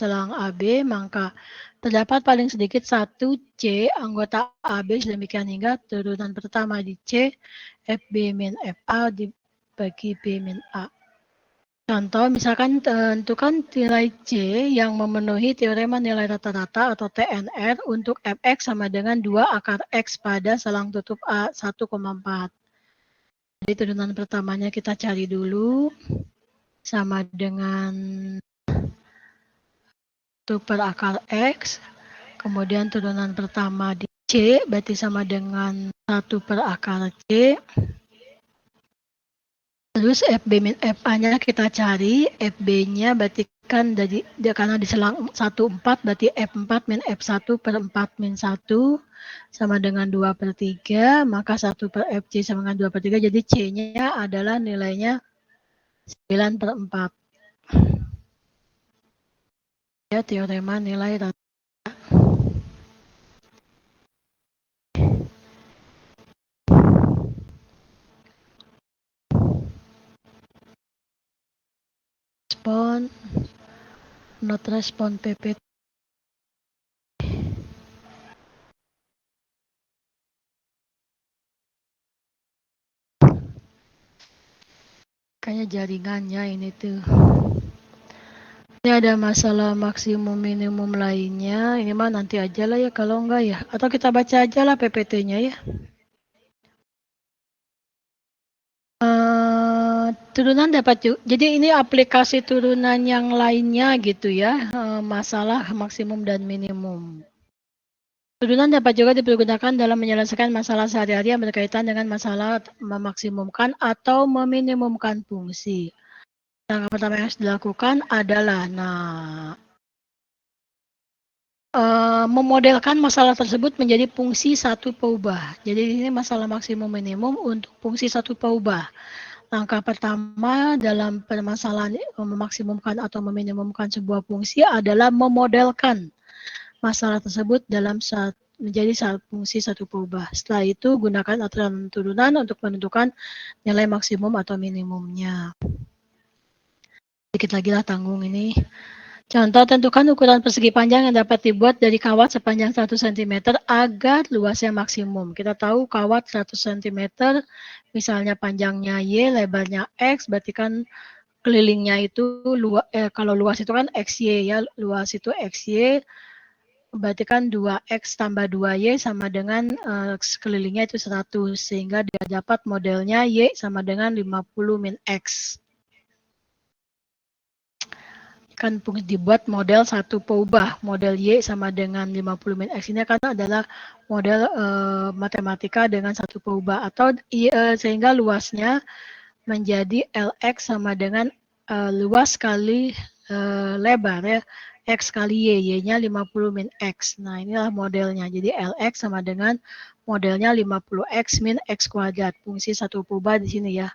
selang AB, maka terdapat paling sedikit 1 C anggota AB sedemikian hingga turunan pertama di C, FB min FA dibagi B min A. Contoh, misalkan tentukan nilai C yang memenuhi teorema nilai rata-rata atau TNR untuk Fx sama dengan 2 akar X pada selang tutup A 1,4. Jadi turunan pertamanya kita cari dulu, sama dengan 1 per akar X, kemudian turunan pertama di C, berarti sama dengan 1 per akar C. Terus FB min FA-nya kita cari, FB-nya berarti kan karena diselang 1,4, berarti F4 min F1 per 4 min 1 sama dengan 2 per 3, maka 1 per FC sama dengan 2 per 3, jadi C-nya adalah nilainya 9 per 4. Ya, teorema nilai rata. Respon, not respon PPT. Kayaknya jaringannya ini tuh. Ini ada masalah maksimum minimum lainnya. Ini mah nanti aja lah ya kalau enggak ya. Atau kita baca aja lah PPT-nya ya. Turunan dapat juga. Jadi ini aplikasi turunan yang lainnya gitu ya. Masalah maksimum dan minimum. Turunan dapat juga dipergunakan dalam menyelesaikan masalah sehari-hari yang berkaitan dengan masalah memaksimumkan atau meminimumkan fungsi. Langkah pertama yang harus dilakukan adalah memodelkan masalah tersebut menjadi fungsi satu peubah. Jadi ini masalah maksimum minimum untuk fungsi satu peubah. Langkah pertama dalam permasalahan memaksimumkan atau meminimumkan sebuah fungsi adalah memodelkan masalah tersebut dalam menjadi fungsi satu peubah. Setelah itu gunakan aturan turunan untuk menentukan nilai maksimum atau minimumnya. Sedikit lagi lah tanggung ini. Contoh, tentukan ukuran persegi panjang yang dapat dibuat dari kawat sepanjang 1 cm agar luasnya maksimum. Kita tahu kawat 100 cm, misalnya panjangnya Y, lebarnya X, berarti kan kelilingnya itu, kalau luas itu kan XY ya, luas itu XY, berarti kan 2X tambah 2Y sama dengan sekelilingnya itu 100, sehingga dia dapat modelnya Y sama dengan 50 min X. Kan dibuat model satu peubah, model Y sama dengan 50 min X ini kan adalah model matematika dengan satu peubah, atau sehingga luasnya menjadi LX sama dengan luas kali lebar ya, X kali Y, Y-nya 50 min X. Nah inilah modelnya, jadi LX sama dengan modelnya 50X min X kuadrat, fungsi satu peubah di sini ya.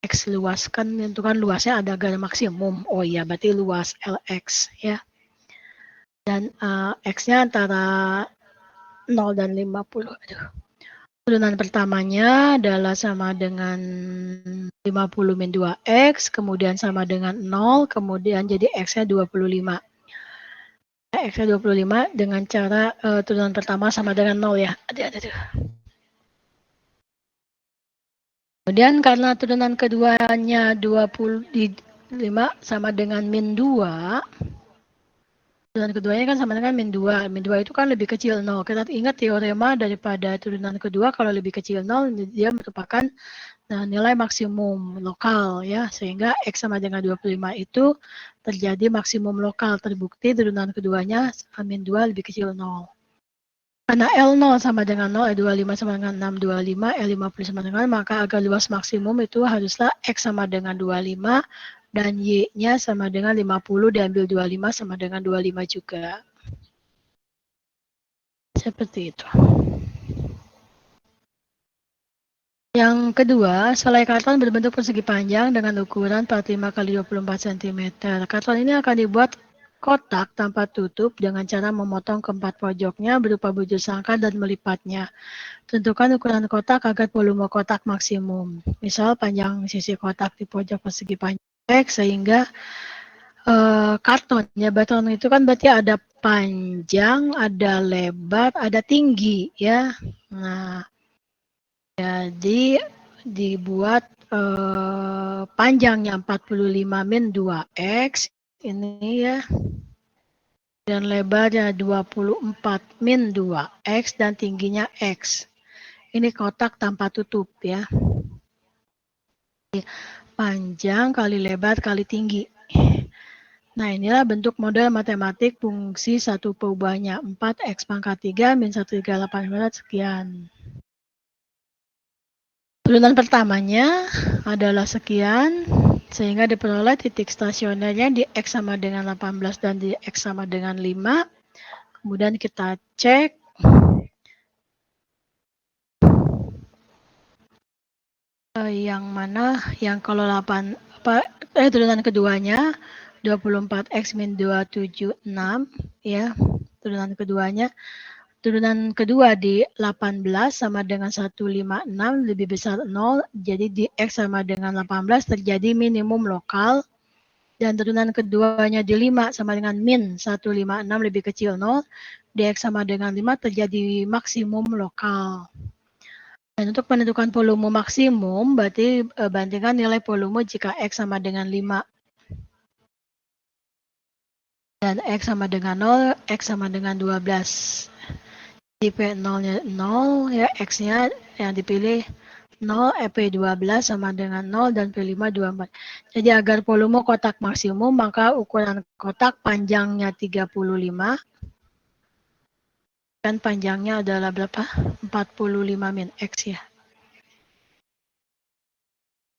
X luas kan tentukan luasnya ada garis maksimum. Oh iya, berarti luas LX ya. Dan X-nya antara 0 dan 50. Aduh. Turunan pertamanya adalah sama dengan 50 min 2X, kemudian sama dengan 0, kemudian jadi X-nya 25. X-nya 25 dengan cara turunan pertama sama dengan 0 ya. Aduh. Kemudian karena turunan keduanya 25 sama dengan min 2, turunan keduanya kan sama dengan min 2. Min 2 itu kan lebih kecil 0. Kita ingat teorema daripada turunan kedua, kalau lebih kecil 0, dia merupakan nilai maksimum lokal ya. Sehingga X sama dengan 25 itu terjadi maksimum lokal. Terbukti turunan keduanya min 2 lebih kecil 0. Karena L0 sama dengan 0, L25 sama dengan 625, L50 sama dengan, maka agar luas maksimum itu haruslah X sama dengan 25 dan Y-nya sama dengan 50, diambil 25 sama dengan 25 juga. Seperti itu. Yang kedua, selai karton berbentuk persegi panjang dengan ukuran 45 x 24 cm. Karton ini akan dibuat kotak tanpa tutup dengan cara memotong keempat pojoknya berupa bujur sangkar dan melipatnya. Tentukan ukuran kotak agar volume kotak maksimum. Misal panjang sisi kotak di pojok persegi panjang X sehingga karton ya. Karton itu kan berarti ada panjang, ada lebar, ada tinggi ya. Nah, jadi dibuat panjangnya 45 min 2x ini ya. Dan lebarnya 24 min 2x dan tingginya x. Ini kotak tanpa tutup ya. Panjang kali lebar kali tinggi. Nah, inilah bentuk model matematik fungsi satu perubahannya 4x pangkat 3 min 138 sekian. Turunan pertamanya adalah sekian, sehingga diperoleh titik stasionernya di X sama dengan 18 dan di X sama dengan 5. Kemudian kita cek yang mana yang kalau 8 turunan keduanya 24x min 276 ya. Turunan keduanya turunan kedua di 18 sama dengan 156 lebih besar 0, jadi di X sama dengan 18 terjadi minimum lokal, dan turunan keduanya di 5 sama dengan min 156 lebih kecil 0, di X sama dengan 5 terjadi maksimum lokal. Dan untuk menentukan volume maksimum, berarti bandingkan nilai volume jika X sama dengan 5 dan X sama dengan 0, X sama dengan 12. Di P0-nya 0, ya X-nya yang dipilih 0, P12 sama dengan 0, dan P5 24. Jadi agar volume kotak maksimum, maka ukuran kotak panjangnya 35, dan panjangnya adalah berapa? 45 min X ya.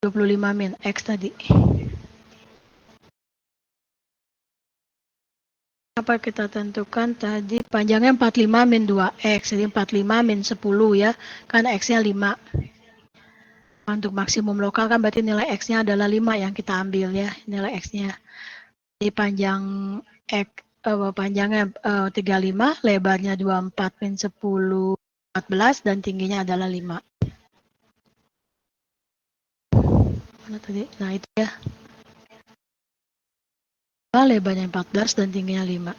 25 min X tadi. Apa kita tentukan tadi? Panjangnya 45 min 2X, jadi 45 min 10 ya, kan X-nya 5. Untuk maksimum lokal kan berarti nilai X-nya adalah 5 yang kita ambil ya, nilai X-nya. Jadi panjangnya 35, lebarnya 24 min 10, 14, dan tingginya adalah 5. Mana tadi? Nah itu ya. Lebarnya 14 dan tingginya 5.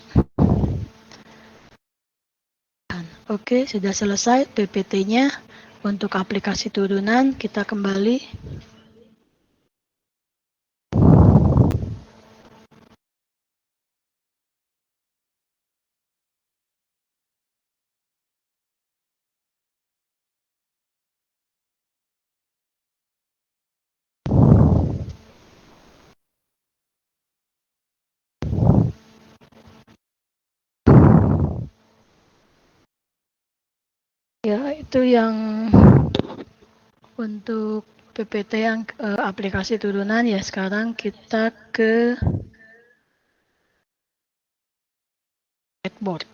Oke, sudah selesai PPT-nya. Untuk aplikasi turunan, kita kembali. Ya, itu yang untuk PPT yang aplikasi turunan ya. Sekarang kita ke whiteboard.